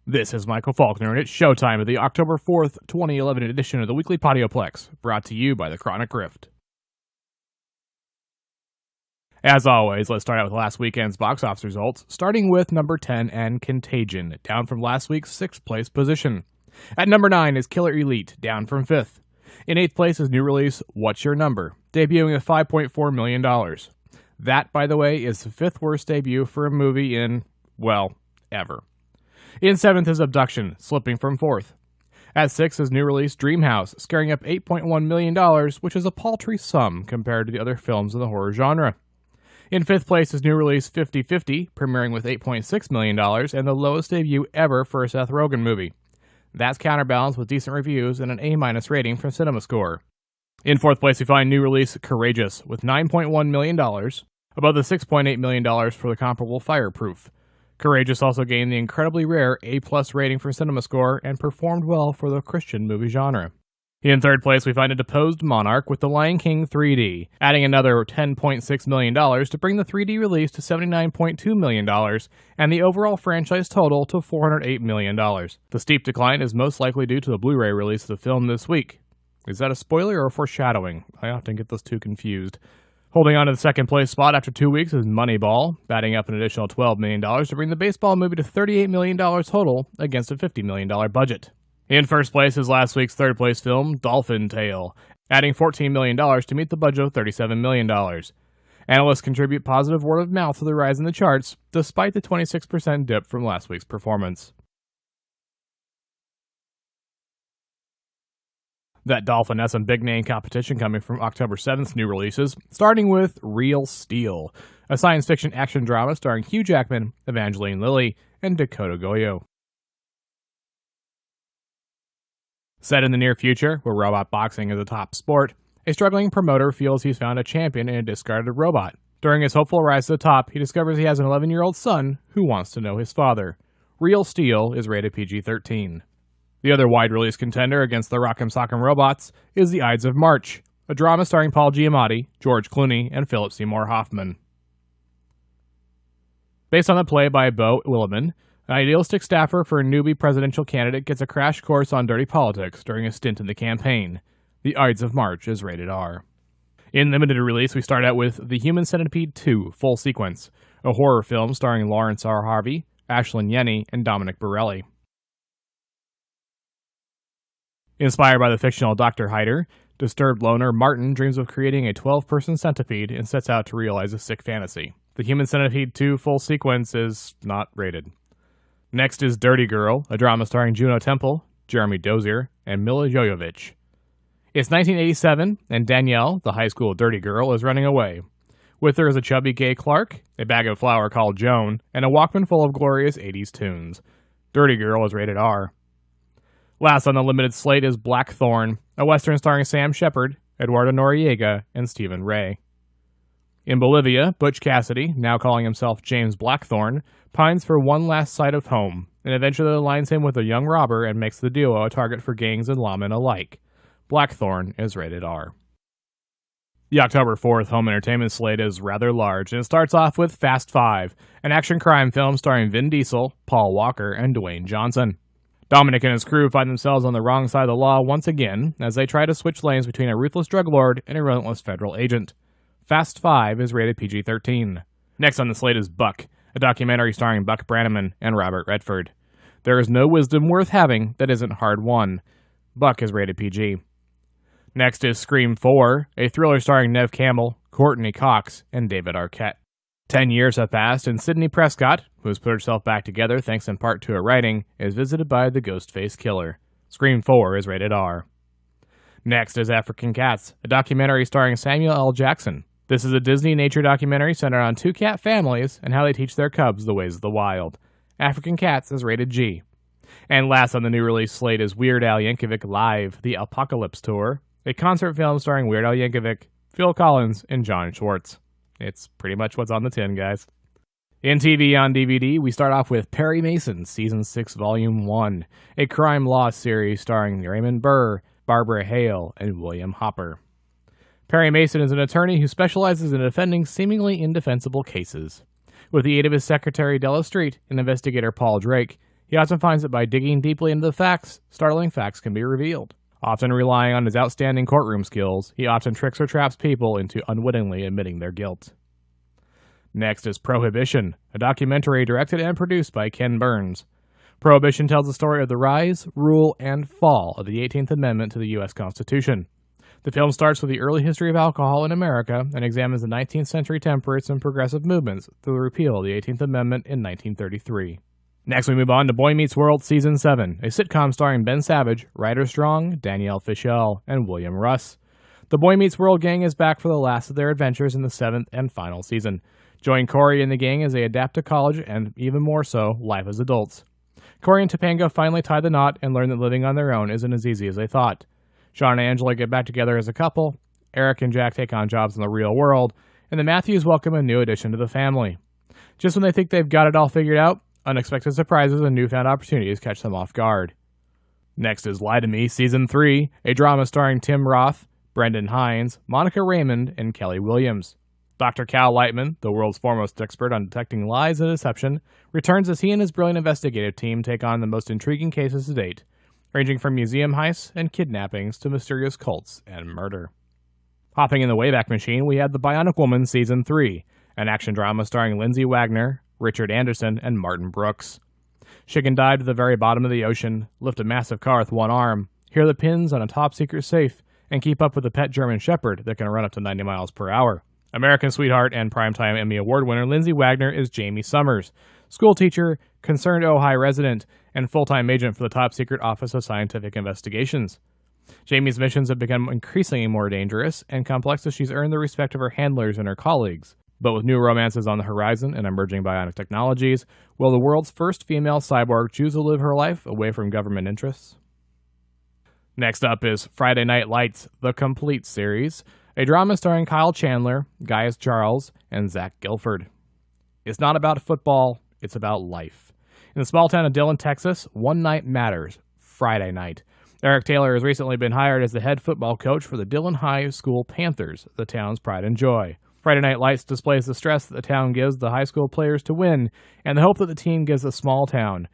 This is Michael Falkner, and it's showtime at the October 4th, 2011 edition of the Weekly Podioplex, brought to you by the Chronic Rift. As always, let's start out with last weekend's box office results, starting with number 10 and Contagion, down from last week's 6th place position. At number 9 is Killer Elite, down from 5th. In 8th place is new release What's Your Number, debuting at $5.4 million. That, by the way, is the 5th worst debut for a movie in, well, ever. In 7th is Abduction, slipping from 4th. At 6th is new release Dreamhouse, scaring up $8.1 million, which is a paltry sum compared to the other films in the horror genre. In 5th place is new release 50/50, premiering with $8.6 million, and the lowest debut ever for a Seth Rogen movie. That's counterbalanced with decent reviews and an A- rating from CinemaScore. In 4th place we find new release Courageous, with $9.1 million, above the $6.8 million for the comparable Fireproof. Courageous also gained the incredibly rare A+ rating from CinemaScore and performed well for the Christian movie genre. In 3rd place, we find a deposed Monarch with The Lion King 3D, adding another $10.6 million to bring the 3D release to $79.2 million, and the overall franchise total to $408 million. The steep decline is most likely due to the Blu-ray release of the film this week. Is that a spoiler or a foreshadowing? I often get those two confused. Holding on to the 2nd place spot after 2 weeks is Moneyball, batting up an additional $12 million to bring the baseball movie to $38 million total against a $50 million budget. In 1st place is last week's 3rd place film, Dolphin Tale, adding $14 million to meet the budget of $37 million. Analysts contribute positive word of mouth to the rise in the charts, despite the 26% dip from last week's performance. That Dolphin has some big-name competition coming from October 7th's new releases, starting with Real Steel, a science fiction action drama starring Hugh Jackman, Evangeline Lilly, and Dakota Goyo. Set in the near future, where robot boxing is a top sport, a struggling promoter feels he's found a champion in a discarded robot. During his hopeful rise to the top, he discovers he has an 11-year-old son who wants to know his father. Real Steel is rated PG-13. The other wide-release contender against the Rock'em Sock'em Robots is The Ides of March, a drama starring Paul Giamatti, George Clooney, and Philip Seymour Hoffman. Based on the play by Beau Willimon, an idealistic staffer for a newbie presidential candidate gets a crash course on dirty politics during a stint in the campaign. The Ides of March is rated R. In limited release, we start out with The Human Centipede 2 Full Sequence, a horror film starring Lawrence R. Harvey, Ashlyn Yenny, and Dominic Borelli. Inspired by the fictional Dr. Hyder, disturbed loner Martin dreams of creating a 12-person centipede and sets out to realize a sick fantasy. The Human Centipede 2 Full Sequence is not rated. Next is Dirty Girl, a drama starring Juno Temple, Jeremy Dozier, and Milla Jovovich. It's 1987, and Danielle, the high school dirty girl, is running away. With her is a chubby gay Clark, a bag of flour called Joan, and a Walkman full of glorious 80s tunes. Dirty Girl is rated R. Last on the limited slate is Blackthorn, a western starring Sam Shepard, Eduardo Noriega, and Stephen Ray. In Bolivia, Butch Cassidy, now calling himself James Blackthorn, pines for one last sight of home, and eventually aligns him with a young robber and makes the duo a target for gangs and lawmen alike. Blackthorn is rated R. The October 4th home entertainment slate is rather large, and it starts off with Fast 5, an action crime film starring Vin Diesel, Paul Walker, and Dwayne Johnson. Dominic and his crew find themselves on the wrong side of the law once again as they try to switch lanes between a ruthless drug lord and a relentless federal agent. Fast 5 is rated PG-13. Next on the slate is Buck, a documentary starring Buck Brannaman and Robert Redford. There is no wisdom worth having that isn't hard-won. Buck is rated PG. Next is Scream 4, a thriller starring Neve Campbell, Courtney Cox, and David Arquette. 10 years have passed, and Sidney Prescott, who has put herself back together thanks in part to her writing, is visited by the Ghostface Killer. Scream 4 is rated R. Next is African Cats, a documentary starring Samuel L. Jackson. This is a Disney nature documentary centered on two cat families and how they teach their cubs the ways of the wild. African Cats is rated G. And last on the new release slate is Weird Al Yankovic Live, the Apocalypse Tour, a concert film starring Weird Al Yankovic, Phil Collins, and John Schwartz. It's pretty much what's on the tin, guys. In TV on DVD, we start off with Perry Mason, Season 6, Volume 1, a crime law series starring Raymond Burr, Barbara Hale, and William Hopper. Perry Mason is an attorney who specializes in defending seemingly indefensible cases. With the aid of his secretary Della Street and investigator Paul Drake, He often finds that by digging deeply into the facts, startling facts can be revealed. Often relying on his outstanding courtroom skills, he often tricks or traps people into unwittingly admitting their guilt. Next is Prohibition, a documentary directed and produced by Ken Burns. Prohibition tells the story of the rise, rule, and fall of the 18th Amendment to the U.S. Constitution. The film starts with the early history of alcohol in America and examines the 19th century temperance and progressive movements through the repeal of the 18th Amendment in 1933. Next, we move on to Boy Meets World Season 7, a sitcom starring Ben Savage, Ryder Strong, Danielle Fishel, and William Russ. The Boy Meets World gang is back for the last of their adventures in the 7th and final season. Join Corey and the gang as they adapt to college and, even more so, life as adults. Corey and Topanga finally tie the knot and learn that living on their own isn't as easy as they thought. Sean and Angela get back together as a couple, Eric and Jack take on jobs in the real world, and the Matthews welcome a new addition to the family. Just when they think they've got it all figured out, unexpected surprises and newfound opportunities catch them off guard. Next is Lie to Me Season 3, a drama starring Tim Roth, Brendan Hines, Monica Raymond, and Kelly Williams. Dr. Cal Lightman, the world's foremost expert on detecting lies and deception, returns as he and his brilliant investigative team take on the most intriguing cases to date, ranging from museum heists and kidnappings to mysterious cults and murder. Hopping in the Wayback Machine, we have The Bionic Woman Season 3, an action drama starring Lindsay Wagner, Richard Anderson, and Martin Brooks. She can dive to the very bottom of the ocean, lift a massive car with one arm, hear the pins on a top-secret safe, and keep up with a pet German Shepherd that can run up to 90 miles per hour. American sweetheart and Primetime Emmy Award winner Lindsay Wagner is Jamie Summers, schoolteacher, concerned Ojai resident, and full-time agent for the top-secret Office of Scientific Investigations. Jamie's missions have become increasingly more dangerous and complex as she's earned the respect of her handlers and her colleagues. But with new romances on the horizon and emerging bionic technologies, will the world's first female cyborg choose to live her life away from government interests? Next up is Friday Night Lights, the complete series, a drama starring Kyle Chandler, Gaius Charles, and Zach Gilford. It's not about football, it's about life. In the small town of Dillon, Texas, one night matters, Friday night. Eric Taylor has recently been hired as the head football coach for the Dillon High School Panthers, the town's pride and joy. Friday Night Lights displays the stress that the town gives the high school players to win, and the hope that the team gives the small town.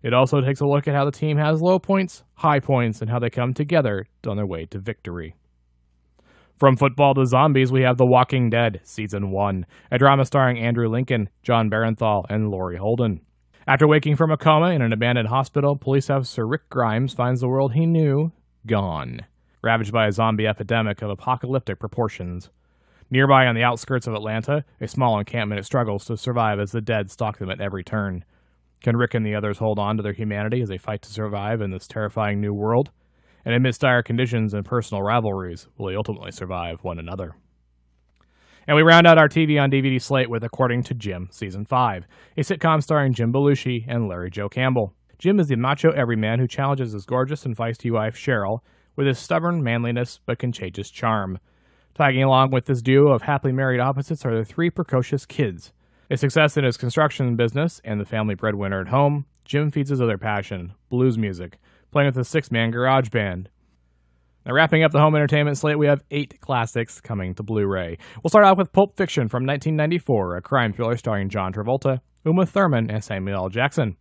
It also takes a look at how the team has low points, high points, and how they come together on their way to victory. From football to zombies, we have The Walking Dead, Season 1, a drama starring Andrew Lincoln, John Barenthal, and Laurie Holden. After waking from a coma in an abandoned hospital, police officer Rick Grimes finds the world he knew gone, ravaged by a zombie epidemic of apocalyptic proportions. Nearby on the outskirts of Atlanta, a small encampment struggles to survive as the dead stalk them at every turn. Can Rick and the others hold on to their humanity as they fight to survive in this terrifying new world? And amidst dire conditions and personal rivalries, will they ultimately survive one another? And we round out our TV on DVD slate with According to Jim, Season 5, a sitcom starring Jim Belushi and Larry Joe Campbell. Jim is the macho everyman who challenges his gorgeous and feisty wife, Cheryl, with his stubborn manliness but contagious charm. Tagging along with this duo of happily married opposites are their three precocious kids. A success in his construction business and the family breadwinner at home, Jim feeds his other passion, blues music, playing with a six-man garage band. Now, wrapping up the home entertainment slate, we have 8 classics coming to Blu-ray. We'll start off with Pulp Fiction from 1994, a crime thriller starring John Travolta, Uma Thurman, and Samuel L. Jackson.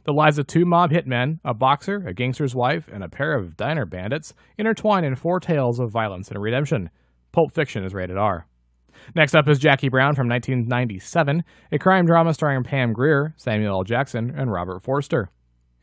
The lives of 2 mob hitmen, a boxer, a gangster's wife, and a pair of diner bandits intertwine in 4 tales of violence and redemption. Pulp Fiction is rated R. Next up is Jackie Brown from 1997, a crime drama starring Pam Grier, Samuel L. Jackson, and Robert Forster.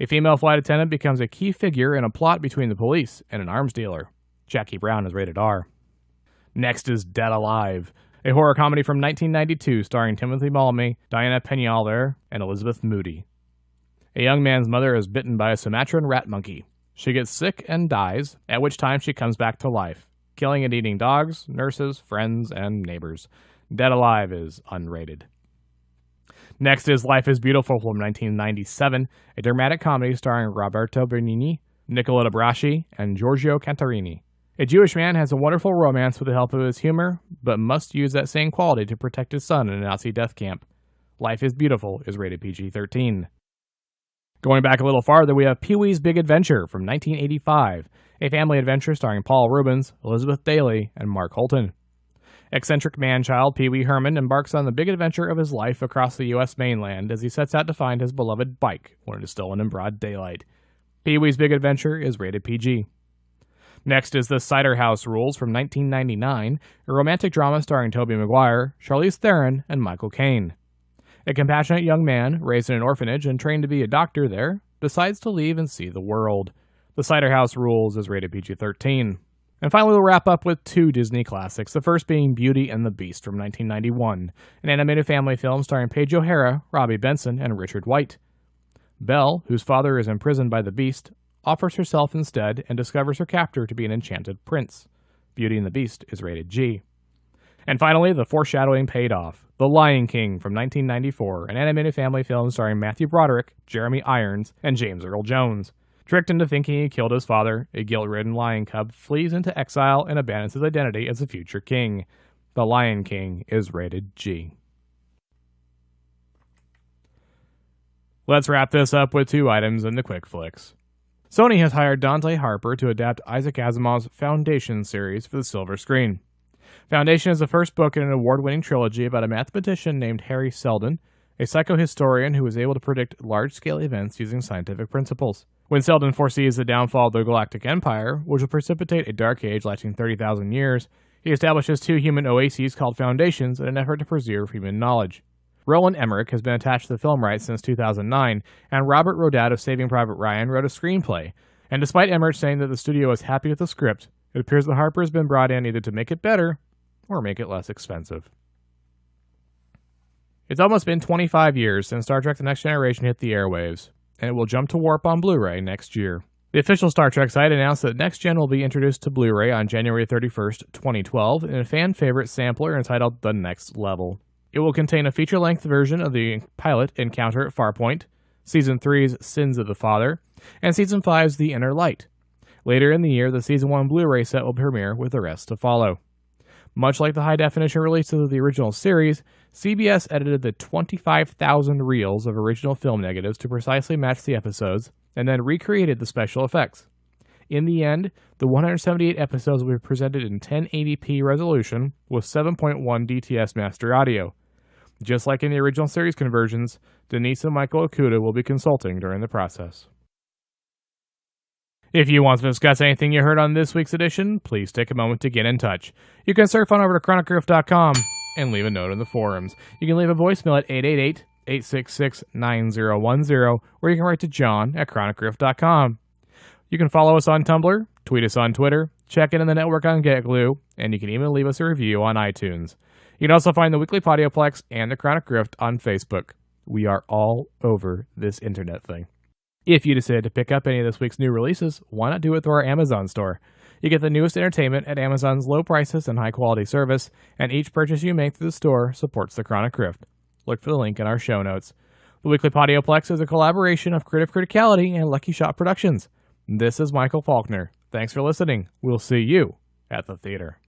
A female flight attendant becomes a key figure in a plot between the police and an arms dealer. Jackie Brown is rated R. Next is Dead Alive, a horror comedy from 1992 starring Timothy Chalamet, Diana Peñalver, and Elizabeth Moody. A young man's mother is bitten by a Sumatran rat monkey. She gets sick and dies, at which time she comes back to life, killing and eating dogs, nurses, friends, and neighbors. Dead Alive is unrated. Next is Life is Beautiful from 1997, a dramatic comedy starring Roberto Benigni, Nicoletta Braschi, and Giorgio Cantarini. A Jewish man has a wonderful romance with the help of his humor, but must use that same quality to protect his son in a Nazi death camp. Life is Beautiful is rated PG-13. Going back a little farther, we have Pee-wee's Big Adventure from 1985, a family adventure starring Paul Rubens, Elizabeth Daily, and Mark Holton. Eccentric man-child Pee-wee Herman embarks on the big adventure of his life across the U.S. mainland as he sets out to find his beloved bike when it is stolen in broad daylight. Pee-wee's big adventure is rated PG. Next is The Cider House Rules from 1999, a romantic drama starring Tobey Maguire, Charlize Theron, and Michael Caine. A compassionate young man, raised in an orphanage and trained to be a doctor there, decides to leave and see the world. The Cider House Rules is rated PG-13. And finally, we'll wrap up with two Disney classics, the first being Beauty and the Beast from 1991, an animated family film starring Paige O'Hara, Robbie Benson, and Richard White. Belle, whose father is imprisoned by the Beast, offers herself instead and discovers her captor to be an enchanted prince. Beauty and the Beast is rated G. And finally, the foreshadowing paid off. The Lion King from 1994, an animated family film starring Matthew Broderick, Jeremy Irons, and James Earl Jones. Tricked into thinking he killed his father, a guilt-ridden lion cub flees into exile and abandons his identity as a future king. The Lion King is rated G. Let's wrap this up with two items in the quick flicks. Sony has hired Dante Harper to adapt Isaac Asimov's Foundation series for the silver screen. Foundation is the first book in an award-winning trilogy about a mathematician named Harry Seldon, a psychohistorian who is able to predict large-scale events using scientific principles. When Seldon foresees the downfall of the Galactic Empire, which will precipitate a dark age lasting 30,000 years, he establishes two human oases called Foundations in an effort to preserve human knowledge. Roland Emmerich has been attached to the film rights since 2009, and Robert Rodat of Saving Private Ryan wrote a screenplay. And despite Emmerich saying that the studio is happy with the script, it appears that Harper has been brought in either to make it better or make it less expensive. It's almost been 25 years since Star Trek The Next Generation hit the airwaves, and it will jump to warp on Blu-ray next year. The official Star Trek site announced that Next Gen will be introduced to Blu-ray on January 31st, 2012 in a fan-favorite sampler entitled The Next Level. It will contain a feature-length version of the pilot Encounter at Farpoint, Season 3's Sins of the Father, and Season 5's The Inner Light. Later in the year, the Season 1 Blu-ray set will premiere with the rest to follow. Much like the high-definition releases of the original series, CBS edited the 25,000 reels of original film negatives to precisely match the episodes, and then recreated the special effects. In the end, the 178 episodes will be presented in 1080p resolution with 7.1 DTS master audio. Just like in the original series conversions, Denise and Michael Okuda will be consulting during the process. If you want to discuss anything you heard on this week's edition, please take a moment to get in touch. You can surf on over to chronicgriff.com and leave a note in the forums. You can leave a voicemail at 888-866-9010, or you can write to John at chronicgriff.com. You can follow us on Tumblr, tweet us on Twitter, check in on the network on GetGlue, and you can even leave us a review on iTunes. You can also find the Weekly Podioplex and the Chronic Griff on Facebook. We are all over this internet thing. If you decide to pick up any of this week's new releases, why not do it through our Amazon store? You get the newest entertainment at Amazon's low prices and high-quality service, and each purchase you make through the store supports the Chronic Griff. Look for the link in our show notes. The Weekly Podioplex is a collaboration of Creative Criticality and Lucky Shot Productions. This is Michael Falkner. Thanks for listening. We'll see you at the theater.